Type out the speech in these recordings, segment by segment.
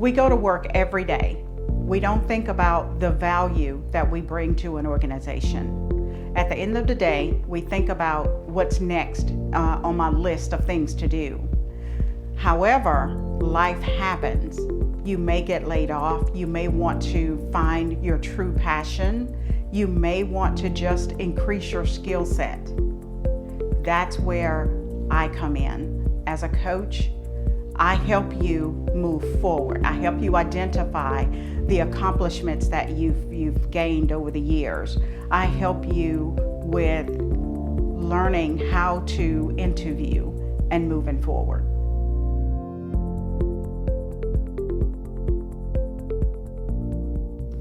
We go to work every day. We don't think about the value that we bring to an organization. At the end of the day, we think about what's next on my list of things to do. However, life happens. You may get laid off. You may want to find your true passion. You may want to just increase your skill set. That's where I come in. As a coach, I help you move forward. I help you identify the accomplishments that you've gained over the years. I help you with learning how to interview and moving forward.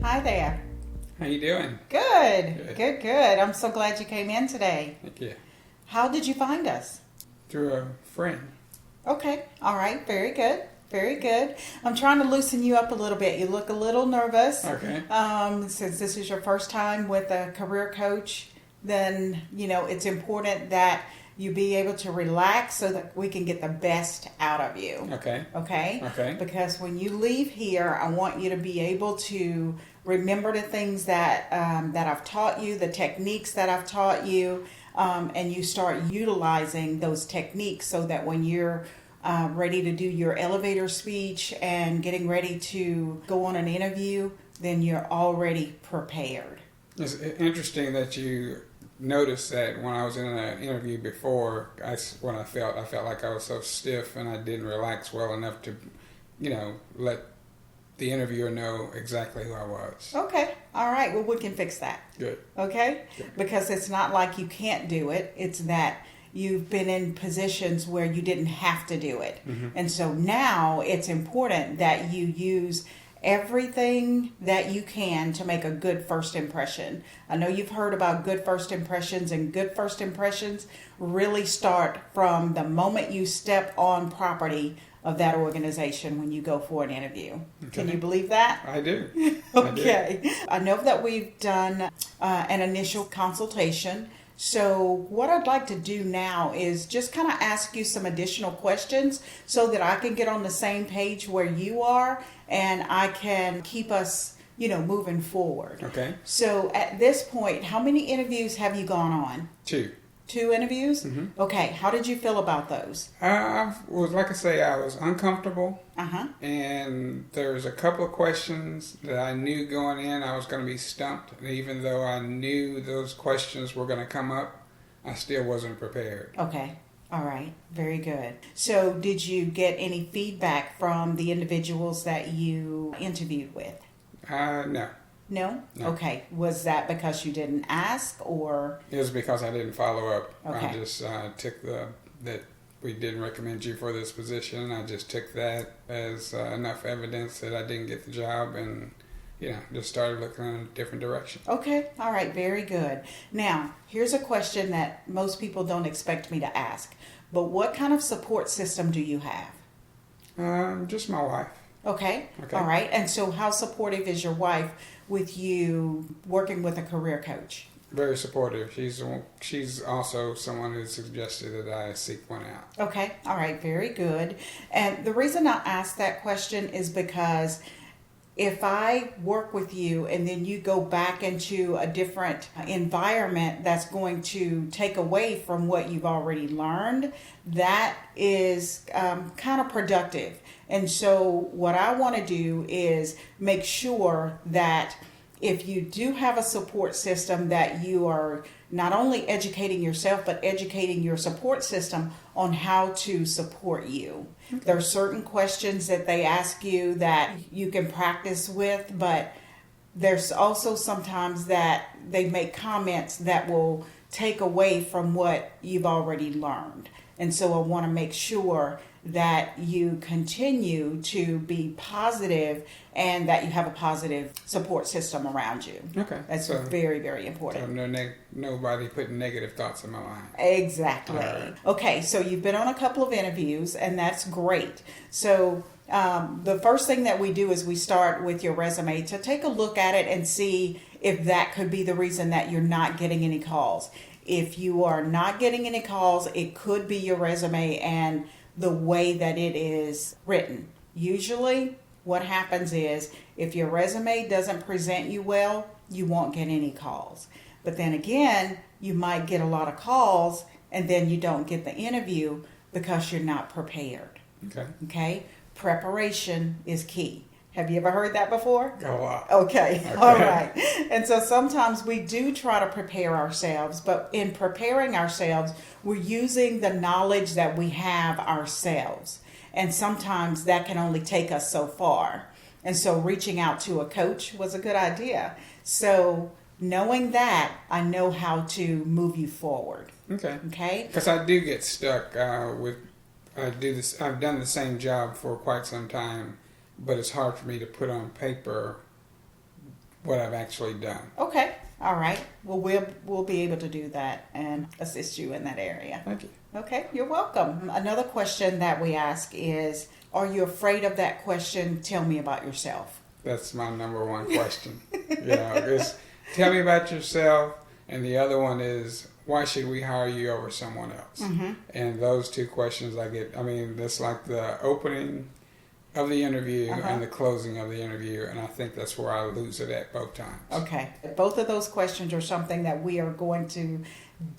Hi there. How you doing? Good. I'm so glad you came in today. Thank you. How did you find us? Through a friend. Okay. All right. Very good. I'm trying to loosen you up a little bit. You look a little nervous. Okay. Since this is your first time with a career coach, then, it's important that you be able to relax so that we can get the best out of you. Okay. Okay? Because when you leave here, I want you to be able to remember the things that I've taught you, the techniques that I've taught you, and you start utilizing those techniques so that when you're ready to do your elevator speech and getting ready to go on an interview, then you're already prepared. It's interesting that you noticed that when I was in an interview before, I felt like I was so stiff and I didn't relax well enough to, let the interviewer know exactly who I was. Okay. All right. Well, we can fix that. Good. Okay? Good. Because it's not like you can't do it. It's that you've been in positions where you didn't have to do it. Mm-hmm. And so now it's important that you use everything that you can to make a good first impression. I know you've heard about good first impressions, and good first impressions really start from the moment you step on property of that organization when you go for an interview. Okay. Can you believe that? I do. Okay. I know that we've done an initial consultation. So what I'd like to do now is just kind of ask you some additional questions so that I can get on the same page where you are and I can keep us, moving forward. Okay. So at this point, how many interviews have you gone on? 2. 2 interviews? Mm-hmm. Okay. How did you feel about those? I was uncomfortable. Uh-huh. And there's a couple of questions that I knew going in I was going to be stumped. And even though I knew those questions were going to come up, I still wasn't prepared. Okay. All right. Very good. So did you get any feedback from the individuals that you interviewed with? No. No? No. Okay. Was that because you didn't ask or? It was because I didn't follow up. Okay. I just took that we didn't recommend you for this position. I just took that as enough evidence that I didn't get the job and, just started looking in a different direction. Okay. All right. Very good. Now, here's a question that most people don't expect me to ask. But what kind of support system do you have? Just my wife. Okay. All right. And so how supportive is your wife with you working with a career coach? Very supportive. She's also someone who suggested that I seek one out. Okay. All right. Very good. And the reason I asked that question is because if I work with you and then you go back into a different environment that's going to take away from what you've already learned, that is counterproductive. And so what I want to do is make sure that if you do have a support system, that you are not only educating yourself, but educating your support system on how to support you. Okay. There are certain questions that they ask you that you can practice with, but there's also sometimes that they make comments that will take away from what you've already learned. And so I want to make sure that you continue to be positive and that you have a positive support system around you. Okay. That's very, very important. So nobody putting negative thoughts in my mind. Exactly. Right. Okay, so you've been on a couple of interviews, and that's great. So the first thing that we do is we start with your resume to take a look at it and see if that could be the reason that you're not getting any calls. If you are not getting any calls, it could be your resume and the way that it is written. Usually what happens is if your resume doesn't present you well, you won't get any calls. But then again, you might get a lot of calls and then you don't get the interview because you're not prepared. Okay. Okay? Preparation is key. Have you ever heard that before? A lot. Okay. All right. And so sometimes we do try to prepare ourselves, but in preparing ourselves, we're using the knowledge that we have ourselves. And sometimes that can only take us so far. And so reaching out to a coach was a good idea. So knowing that, I know how to move you forward. Okay. Okay? Because I do get stuck I've done the same job for quite some time, but it's hard for me to put on paper what I've actually done. Okay. All right. Well, we'll be able to do that and assist you in that area. Thank you. Okay, you're welcome. Another question that we ask is, are you afraid of that question? Tell me about yourself. That's my number one question. It's tell me about yourself, and the other one is, why should we hire you over someone else? Mm-hmm. And those two questions that's like the opening of the interview and the closing of the interview, and I think that's where I lose it at both times. Okay, both of those questions are something that we are going to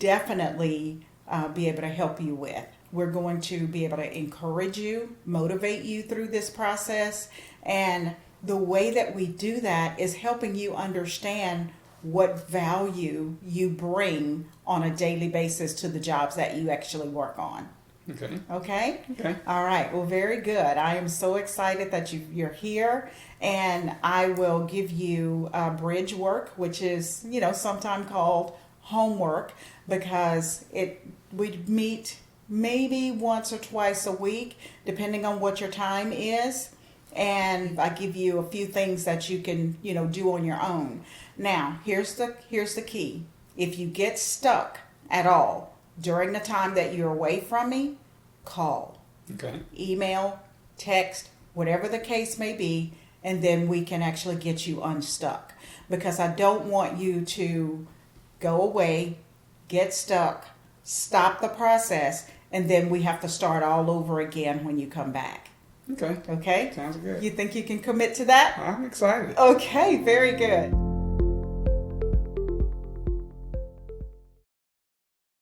definitely be able to help you with. We're going to be able to encourage you, motivate you through this process, and the way that we do that is helping you understand what value you bring on a daily basis to the jobs that you actually work on. Okay. Okay? Okay. All right. Well, very good. I am so excited that you're here, and I will give you bridge work, which is, sometimes called homework, because we meet maybe once or twice a week, depending on what your time is. And I give you a few things that you can, do on your own. Now, here's the key. If you get stuck at all during the time that you're away from me, call, Okay. email, text, whatever the case may be, and then we can actually get you unstuck. Because I don't want you to go away, get stuck, stop the process, and then we have to start all over again when you come back. Okay. Okay? Sounds good. You think you can commit to that? I'm excited. Okay, very good.